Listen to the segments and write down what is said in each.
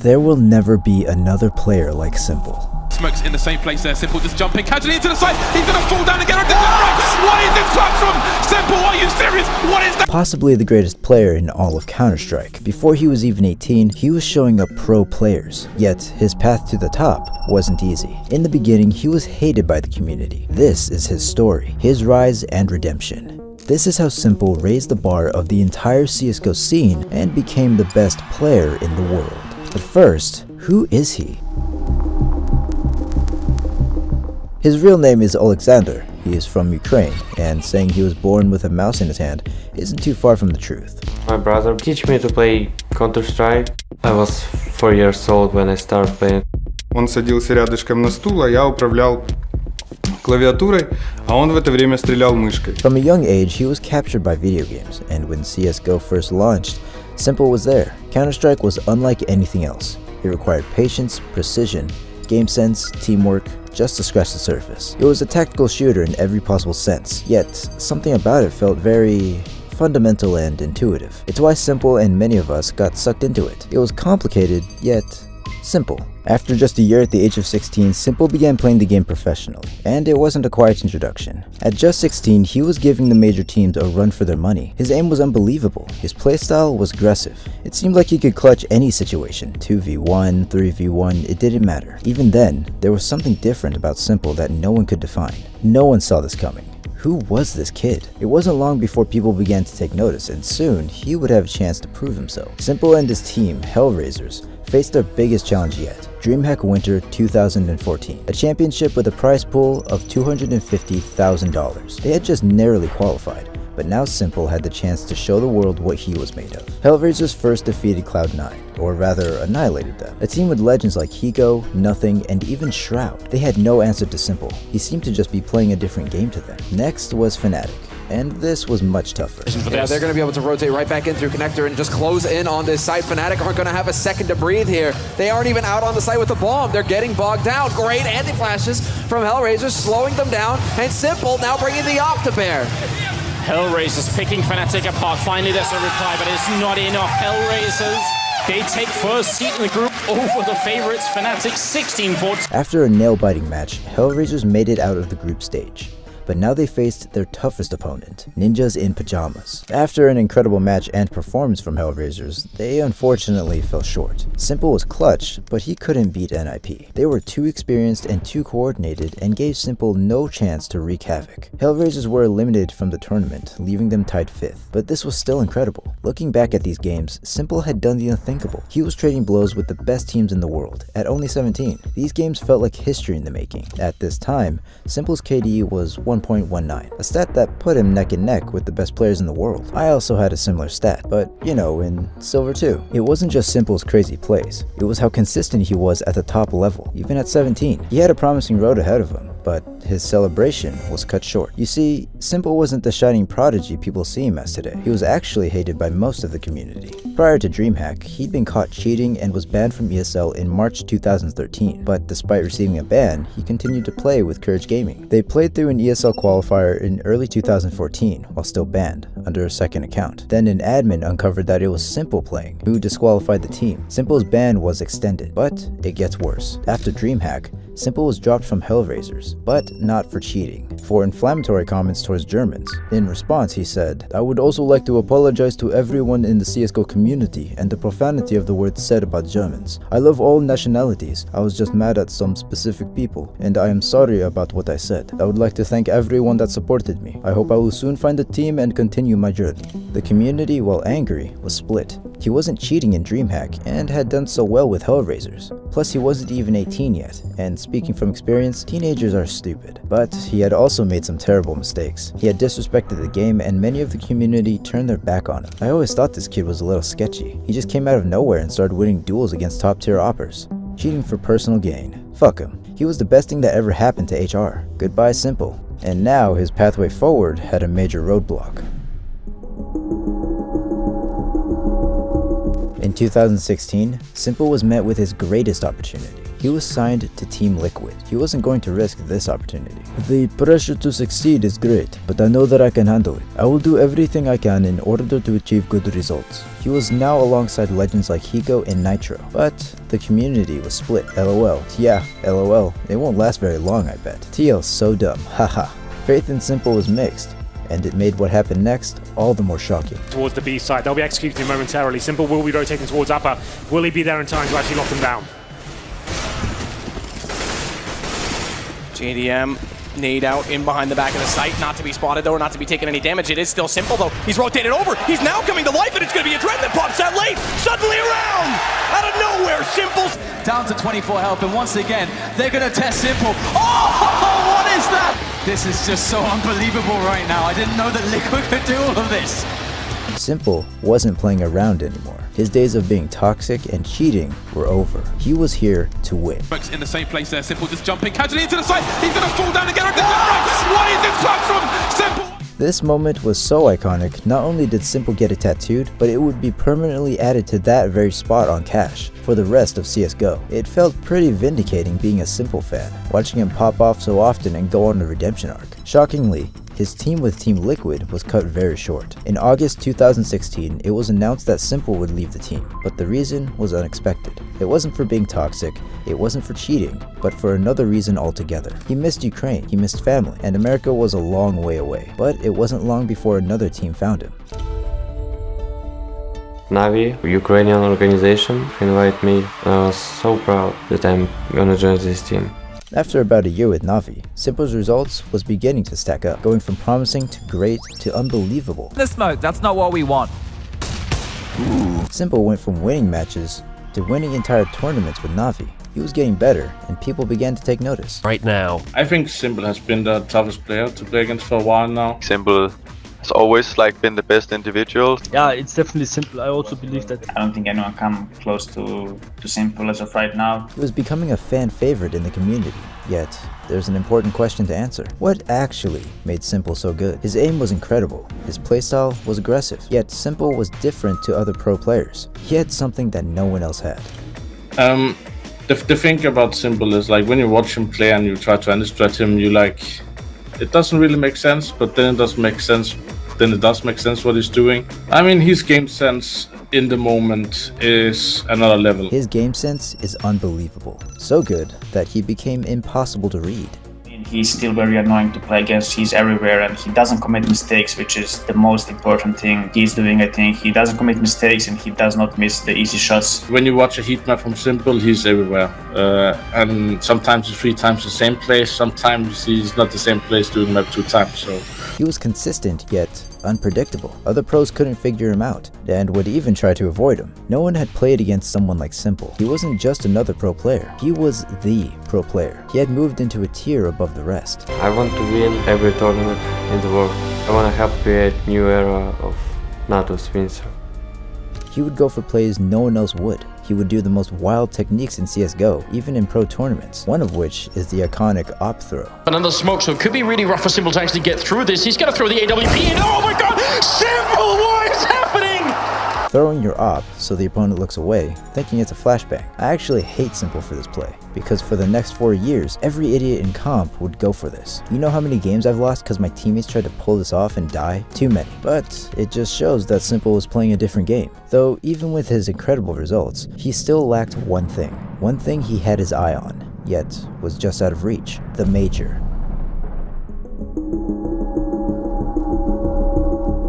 There will never be another player like s1mple. Smokes in the same place there. s1mple just jumping casually into the side. He's gonna fall down again. What is this clutch from s1mple? Are you serious? What is that? Possibly the greatest player in all of Counter-Strike. Before he was even 18, he was showing up pro players. Yet his path to the top wasn't easy. In the beginning, he was hated by the community. This is his story, his rise and redemption. This is how s1mple raised the bar of the entire CSGO scene and became the best player in the world. But first, who is he? His real name is Alexander. He is from Ukraine, and saying he was born with a mouse in his hand isn't too far from the truth. My brother teach me to play Counter-Strike. I was 4 years old when I started playing. Он садился рядышком на стул, а я управлял клавиатурой, а он в это время стрелял мышкой. From a young age, he was captured by video games, and when CSGO first launched, s1mple was there. Counter-Strike was unlike anything else. It required patience, precision, game sense, teamwork, just to scratch the surface. It was a tactical shooter in every possible sense, yet something about it felt very fundamental and intuitive. It's why s1mple and many of us got sucked into it. It was complicated, yet simple. After just a year at the age of 16, s1mple began playing the game professionally, and it wasn't a quiet introduction. At just 16, he was giving the major teams a run for their money. His aim was unbelievable. His playstyle was aggressive. It seemed like he could clutch any situation, 2v1, 3v1, it didn't matter. Even then, there was something different about s1mple that no one could define. No one saw this coming. Who was this kid? It wasn't long before people began to take notice, and soon he would have a chance to prove himself. s1mple and his team, Hellraisers, faced their biggest challenge yet, DreamHack Winter 2014, a championship with a prize pool of $250,000. They had just narrowly qualified, but now s1mple had the chance to show the world what he was made of. Hellraisers first defeated Cloud9, or rather annihilated them. A team with legends like Higo, Nothing, and even Shroud. They had no answer to s1mple. He seemed to just be playing a different game to them. Next was Fnatic, and this was much tougher. Yeah, they're going to be able to rotate right back in through Connector and just close in on this side. Fnatic aren't going to have a second to breathe here. They aren't even out on the site with the bomb. They're getting bogged down. Great anti-flashes from Hellraisers, slowing them down, and s1mple now bringing the op to bear. Hellraisers picking Fnatic apart. Finally, there's a reply, but it's not enough. Hellraisers, they take first seat in the group over the favorites, Fnatic 16-14. After a nail-biting match, Hellraisers made it out of the group stage. But now they faced their toughest opponent, Ninjas in Pajamas. After an incredible match and performance from Hellraisers, they unfortunately fell short. s1mple was clutch, but he couldn't beat NIP. They were too experienced and too coordinated and gave s1mple no chance to wreak havoc. Hellraisers were eliminated from the tournament, leaving them tied 5th, but this was still incredible. Looking back at these games, s1mple had done the unthinkable. He was trading blows with the best teams in the world, at only 17. These games felt like history in the making. At this time, s1mple's KD was 1.19, a stat that put him neck and neck with the best players in the world. I also had a similar stat, but you know, in silver too. It wasn't just s1mple's crazy plays, it was how consistent he was at the top level, even at 17. He had a promising road ahead of him, but his celebration was cut short. You see, s1mple wasn't the shining prodigy people see him as today. He was actually hated by most of the community. Prior to DreamHack, he'd been caught cheating and was banned from ESL in March 2013, but despite receiving a ban, he continued to play with Courage Gaming. They played through an ESL qualifier in early 2014 while still banned, under a second account. Then an admin uncovered that it was s1mple playing, who disqualified the team. s1mple's ban was extended, but it gets worse. After DreamHack, s1mple was dropped from Hellraisers, but not for cheating, for inflammatory comments towards Germans. In response, he said, "I would also like to apologize to everyone in the CSGO community and the profanity of the words said about Germans. I love all nationalities. I was just mad at some specific people, and I am sorry about what I said. I would like to thank everyone that supported me. I hope I will soon find a team and continue my journey." The community, while angry, was split. He wasn't cheating in DreamHack and had done so well with Hellraisers. Plus, he wasn't even 18 yet, and speaking from experience, teenagers are stupid. But he had also made some terrible mistakes. He had disrespected the game, and many of the community turned their back on him. I always thought this kid was a little sketchy. He just came out of nowhere and started winning duels against top-tier oppers. Cheating for personal gain. Fuck him. He was the best thing that ever happened to HR. Goodbye, s1mple. And now his pathway forward had a major roadblock. In 2016, s1mple was met with his greatest opportunity. He was signed to Team Liquid. He wasn't going to risk this opportunity. The pressure to succeed is great, but I know that I can handle it. I will do everything I can in order to achieve good results. He was now alongside legends like Hiko and Nitro, but the community was split. LOL. Yeah, LOL. It won't last very long, I bet. TL's so dumb. Haha. Faith in s1mple was mixed, and it made what happened next all the more shocking. Towards the B side, they'll be executing momentarily. s1mple will be rotating towards upper. Will he be there in time to actually lock them down? JDM nade out in behind the back of the site, not to be spotted though, or not to be taking any damage. It is still s1mple though. He's rotated over. He's now coming to life, and it's going to be a Dread that pops out late. Suddenly around, out of nowhere, s1mple's down to 24 health, and once again, they're going to test s1mple. Oh, what is that? This is just so unbelievable right now. I didn't know that Liquid could do all of this. s1mple wasn't playing around anymore. His days of being toxic and cheating were over. He was here to win. In the same place there, s1mple just jumping casually into the side. He's going to fall down and get under the right. What is this clutch from s1mple? This moment was so iconic, not only did s1mple get it tattooed, but it would be permanently added to that very spot on Cash for the rest of CSGO. It felt pretty vindicating being a s1mple fan, watching him pop off so often and go on a redemption arc. Shockingly, his team with Team Liquid was cut very short. In August 2016, it was announced that s1mple would leave the team, but the reason was unexpected. It wasn't for being toxic, it wasn't for cheating, but for another reason altogether. He missed Ukraine, he missed family, and America was a long way away. But it wasn't long before another team found him. Navi, Ukrainian organization, invited me. I was so proud that I'm gonna join this team. After about a year with Navi, s1mple's results was beginning to stack up, going from promising to great to unbelievable. The smoke, that's not what we want. s1mple went from winning matches to winning entire tournaments with Navi. He was getting better, and people began to take notice. Right now, I think s1mple has been the toughest player to play against for a while now. s1mple has always been the best individual. Yeah, it's definitely s1mple. I also believe that. I don't think anyone come close to s1mple as of right now. He was becoming a fan favorite in the community. Yet, there's an important question to answer. What actually made s1mple so good? His aim was incredible. His playstyle was aggressive. Yet s1mple was different to other pro players. He had something that no one else had. The thing about s1mple is when you watch him play and you try to understand him, you it doesn't really make sense, but then it does make sense. Then it does make sense what he's doing. I mean, his game sense in the moment is another level. His game sense is unbelievable. So good that he became impossible to read. He's still very annoying to play against. He's everywhere and he doesn't commit mistakes, which is the most important thing he's doing, I think. He doesn't commit mistakes and he does not miss the easy shots. When you watch a heat map from s1mple, he's everywhere. And sometimes he's 3 times the same place, sometimes he's not the same place doing map 2 times. So he was consistent yet unpredictable. Other pros couldn't figure him out and would even try to avoid him. No one had played against someone like s1mple. He wasn't just another pro player. He was the pro player. He had moved into a tier above the rest. I want to win every tournament in the world. I want to help create new era of Natus Windsor. He would go for plays no one else would. He would do the most wild techniques in CSGO, even in pro tournaments, one of which is the iconic op throw. Another smoke, so it could be really rough for s1mple to actually get through this. He's going to throw the AWP in. Oh my god! s1mple, what is happening? Throwing your op so the opponent looks away, thinking it's a flashbang. I actually hate s1mple for this play, because for the next 4 years, every idiot in comp would go for this. You know how many games I've lost because my teammates tried to pull this off and die? Too many. But it just shows that s1mple was playing a different game. Though even with his incredible results, he still lacked one thing. One thing he had his eye on, yet was just out of reach: the major.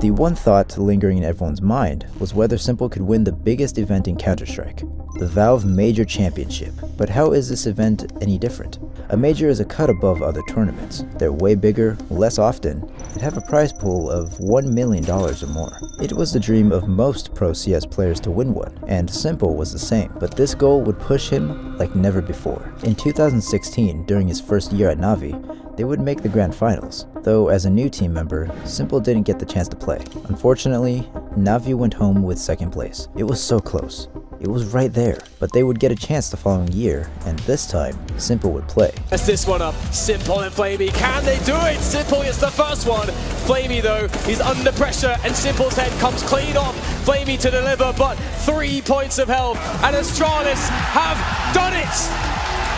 The one thought lingering in everyone's mind was whether s1mple could win the biggest event in Counter-Strike, the Valve Major Championship. But how is this event any different? A major is a cut above other tournaments. They're way bigger, less often, and have a prize pool of $1 million or more. It was the dream of most pro CS players to win one, and s1mple was the same, but this goal would push him like never before. In 2016, during his first year at Navi, they would make the grand finals, though as a new team member, s1mple didn't get the chance to play. Unfortunately, Navi went home with 2nd place. It was so close. It was right there, but they would get a chance the following year, and this time, s1mple would play. That's this one up, s1mple and flamie. Can they do it? s1mple gets the first one. flamie though, he's under pressure and s1mple's head comes clean off. flamie to deliver, but 3 points of health, and Astralis have done it!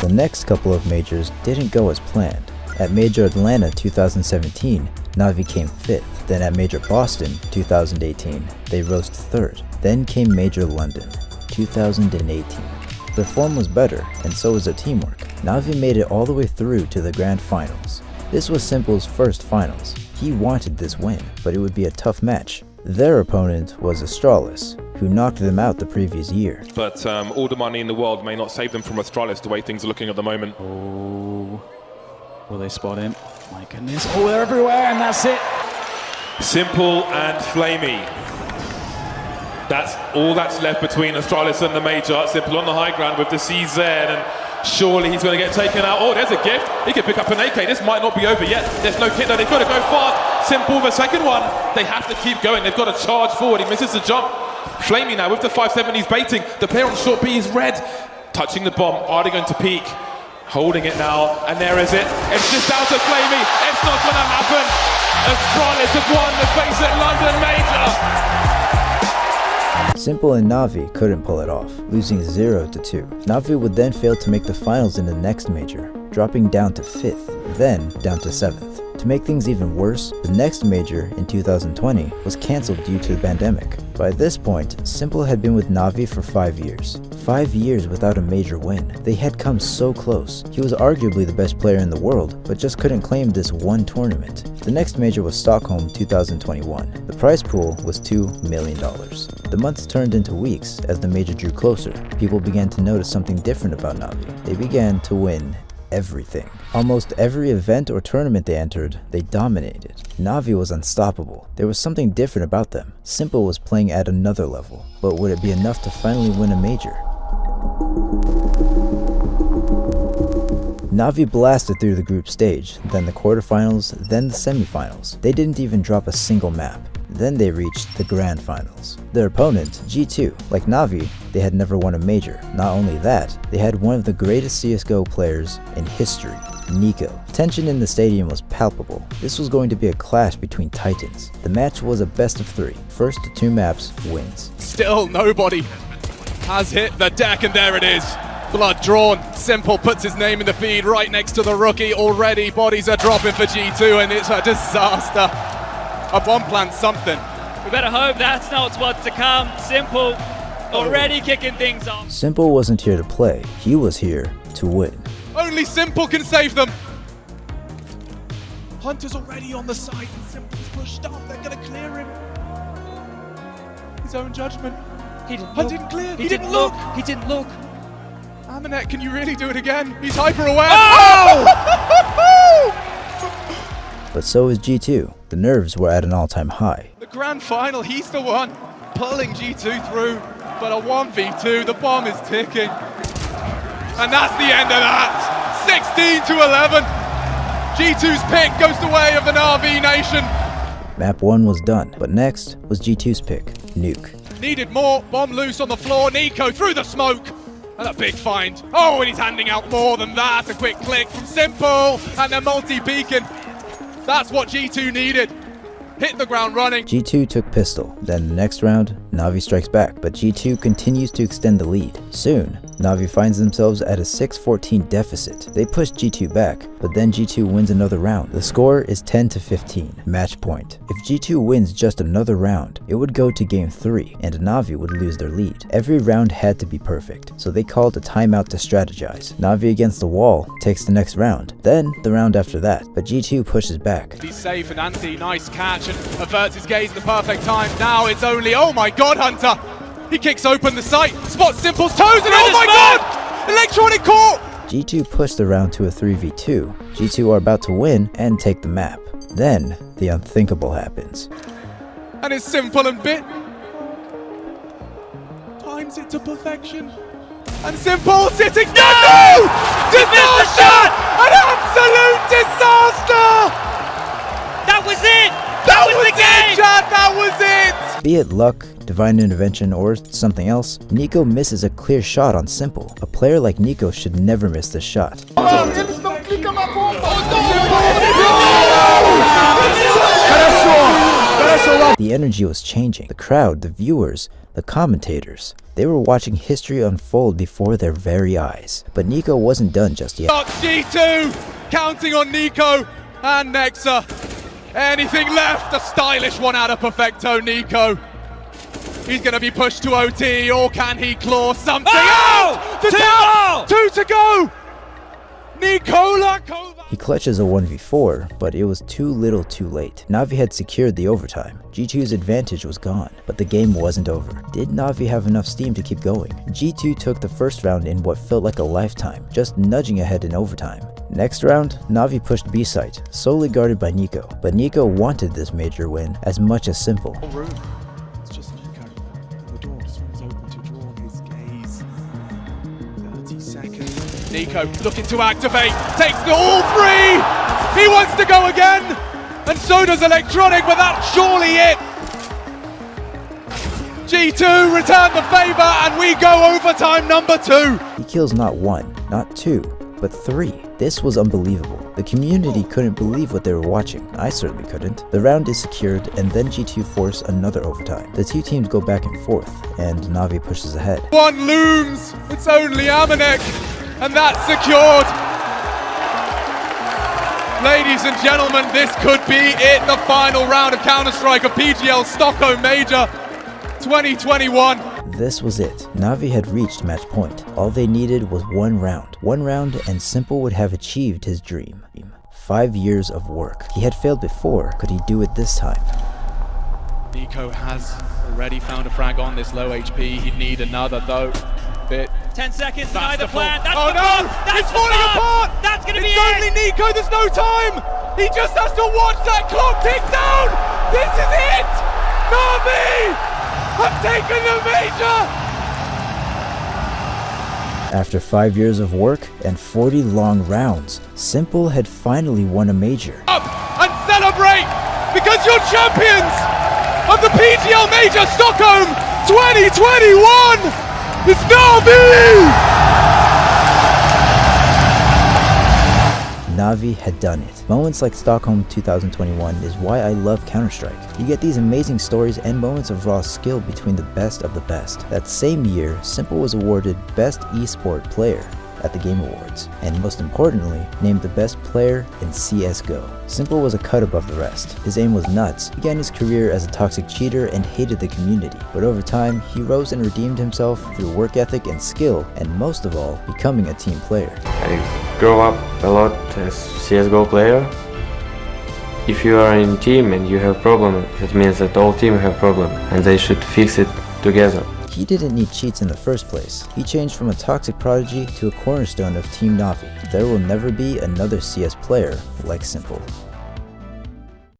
The next couple of majors didn't go as planned. At Major Atlanta 2017, Na'Vi came 5th. Then at Major Boston 2018, they rose to 3rd. Then came Major London 2018. Their form was better, and so was their teamwork. Na'Vi made it all the way through to the grand finals. This was s1mple's first finals. He wanted this win, but it would be a tough match. Their opponent was Astralis, who knocked them out the previous year. But all the money in the world may not save them from Astralis the way things are looking at the moment. Oh, will they spot him? My goodness. Oh, they're everywhere, and that's it. s1mple and Flamey. That's all that's left between Astralis and the major. s1mple on the high ground with the CZ, and surely he's going to get taken out. Oh, there's a gift. He can pick up an AK. This might not be over yet. There's no kit there. They've got to go fast. s1mple the second one. They have to keep going. They've got to charge forward. He misses the jump. Flamey now with the 5-7. He's baiting. The player on short B is red. Touching the bomb. Are they going to peek? Holding it now. And there is it. It's just down to Flamey. It's not going to happen. Astralis have won the face at London Major. s1mple and Na'Vi couldn't pull it off, losing 0-2. Na'Vi would then fail to make the finals in the next major, dropping down to 5th, then down to 7th. To make things even worse, the next major in 2020 was cancelled due to the pandemic. By this point, s1mple had been with Na'Vi for 5 years. 5 years without a major win. They had come so close. He was arguably the best player in the world, but just couldn't claim this one tournament. The next major was Stockholm 2021. The prize pool was $2 million. The months turned into weeks as the major drew closer. People began to notice something different about Na'Vi. They began to win everything. Almost every event or tournament they entered, they dominated. Na'Vi was unstoppable. There was something different about them. s1mple was playing at another level, but would it be enough to finally win a major? Na'Vi blasted through the group stage, then the quarterfinals, then the semifinals. They didn't even drop a single map. Then they reached the grand finals. Their opponent, G2, like Na'Vi, they had never won a major. Not only that, they had one of the greatest CSGO players in history, Nico. Tension in the stadium was palpable. This was going to be a clash between titans. The match was a best of 3. First to 2 maps wins. Still nobody has hit the deck, and there it is. Blood drawn. s1mple puts his name in the feed right next to the rookie. Already bodies are dropping for G2, and it's a disaster. A bomb plants something. We better hope that's not what's to come. s1mple already kicking things off. s1mple wasn't here to play. He was here to win. Only s1mple can save them. Hunter's already on the side, and s1mple's pushed up. They're going to clear him. His own judgment. Hunt didn't clear. He didn't look. He didn't look. Aminet, can you really do it again? He's hyper aware. Oh! But so is G2. The nerves were at an all-time high. The grand final, he's the one pulling G2 through, but a 1v2, the bomb is ticking. And that's the end of that. 16-11. G2's pick goes the way of the Na'Vi nation. Map 1 was done, but next was G2's pick, Nuke. Needed more, bomb loose on the floor, Nico through the smoke. And a big find. Oh, and he's handing out more than that. A quick click from s1mple, and they're multi-peeking. That's what G2 needed. Hit the ground running. G2 took pistol. Then the next round, Na'Vi strikes back, but G2 continues to extend the lead. Soon, Na'Vi finds themselves at a 6-14 deficit. They push G2 back, but then G2 wins another round. The score is 10-15, match point. If G2 wins just another round, it would go to game 3, and Na'Vi would lose their lead. Every round had to be perfect, so they called a timeout to strategize. Na'Vi against the wall takes the next round, then the round after that, but G2 pushes back. He's safe, and Anti, nice catch, and averts his gaze at the perfect time. Now it's only, oh my god, Hunter! He kicks open the sight, spots s1mple's toes, and oh my god! Electronic court! G2 pushed the round to a 3v2. G2 are about to win and take the map. Then, the unthinkable happens. And it's s1mple and Bit. Times it to perfection. And s1mple sitting down. No! Disaster! An absolute disaster! That was it! That was the game! Chad, that was it! Be it luck, divine intervention, or something else, Nico misses a clear shot on s1mple. A player like Nico should never miss this shot. The energy was changing. The crowd, the viewers, the commentators. They were watching history unfold before their very eyes. But Nico wasn't done just yet. G2 counting on Nico and Nexa. Anything left? A stylish one out of Perfecto Nico. He's going to be pushed to OT, or can he claw something out? Two to go! Nikola Kovac. He clutches a 1v4, but it was too little too late. Na'Vi had secured the overtime. G2's advantage was gone, but the game wasn't over. Did Na'Vi have enough steam to keep going? G2 took the first round in what felt like a lifetime, just nudging ahead in overtime. Next round, Na'Vi pushed B site, solely guarded by Nico, but Nico wanted this major win as much as s1mple. It's just Nico. The door swings open to draw his gaze. 30 seconds. Nico looking to activate, takes the all three! He wants to go again! And so does Electronic, but that's surely it! G2 return the favor, and we go overtime number 2! He kills not 1, not 2, but 3. This was unbelievable. The community couldn't believe what they were watching. I certainly couldn't. The round is secured, and then G2 force another overtime. The two teams go back and forth, and Na'Vi pushes ahead. One looms! It's only Amanek! And that's secured. Ladies and gentlemen, this could be it. The final round of Counter-Strike of PGL Stockholm Major 2021. This was it. Na'Vi had reached match point. All they needed was one round. One round and s1mple would have achieved his dream. 5 years of work. He had failed before. Could he do it this time? Nico has already found a frag on this low HP. He'd need another though. 10 seconds to either plan. That's oh the no! bomb. That's It's falling apart! That's gonna be It's only Nico, there's no time! He just has to watch that clock tick down! This is it! Na'Vi have taken the major! After 5 years of work and 40 long rounds, s1mple had finally won a major. Up and celebrate! Because you're champions of the PGL Major Stockholm 2021! It's Na'Vi! Na'Vi had done it. Moments like Stockholm 2021 is why I love Counter-Strike. You get these amazing stories and moments of raw skill between the best of the best. That same year, s1mple was awarded Best Esport Player at the Game Awards, and most importantly, named the best player in CSGO. s1mple was a cut above the rest. His aim was nuts. He began his career as a toxic cheater and hated the community, but over time, he rose and redeemed himself through work ethic and skill, and most of all, becoming a team player. I grew up a lot as CSGO player. If you are in team and you have problem, that means that all team have problem and they should fix it together. He didn't need cheats in the first place. He changed from a toxic prodigy to a cornerstone of Team Na'Vi. There will never be another CS player like s1mple.